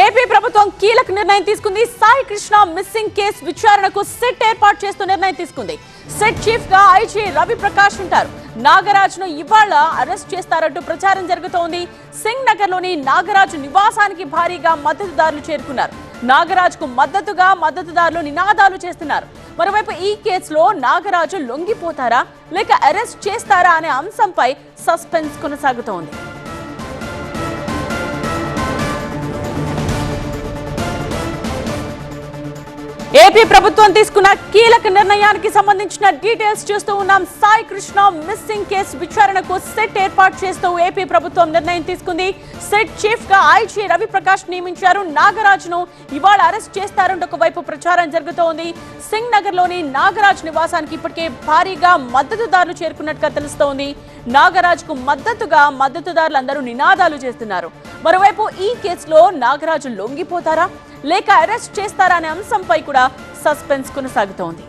AP ప్రభుత్వం కీలక నిర్ణయం తీసుకుంది. సాయి కృష్ణ మిస్సింగ్ కేసు విచారణకు సెట్ ఏర్పాటు చేస్తూ నిర్ణయం తీసుకుంది. సెట్ చీఫ్ గా ఐజీ రవి ప్రకాష్ ఉంటారు. నాగరాజ్ ను ఇవాళ అరెస్ట్ చేస్తారంటూ ప్రచారం జరుగుతోంది. సింగ్ నగర్ లోని నాగరాజు నివాసానికి భారీగా మద్దతుదారులు చేరుకున్నారు. నాగరాజ్ కు మద్దతుగా మద్దతుదారులు నినాదాలు చేస్తున్నారు. మరోవైపు ఈ కేసులో నాగరాజు లొంగిపోతారా లేక అరెస్ట్ చేస్తారా అనే అంశంపై సస్పెన్స్ కొనసాగుతోంది. ఏపీ ప్రభుత్వం తీసుకున్న కీలక నిర్ణయానికి సంబంధించిన డీటెయిల్స్ చూస్తూ ఉన్నాం. సాయి కృష్ణ మిస్సింగ్ కేసు విచారణకు సెట్ ఏర్పాటు చేస్తూ ఏపీ ప్రభుత్వం నిర్ణయం తీసుకుంది. సెట్ చీఫ్ గా ఐజీ రవి ప్రకాష్ నియమించారు. నాగరాజ్ను ఇవాళ అరెస్ట్ చేస్తారంటూ ఒకవైపు ప్రచారం జరుగుతోంది. సింగ్ నగర్ లోని నాగరాజ్ నివాసానికి ఇప్పటికే భారీగా మద్దతుదారులు చేరుకున్నట్టుగా తెలుస్తోంది. నాగరాజ్ కు మద్దతుగా మద్దతుదారులందరూ నినాదాలు చేస్తున్నారు. మరోవైపు ఈ కేసులో నాగరాజు లొంగిపోతారా లేక అరెస్ట్ చేస్తారా అనే అంశంపై కూడా సస్పెన్స్ కొనసాగుతోంది.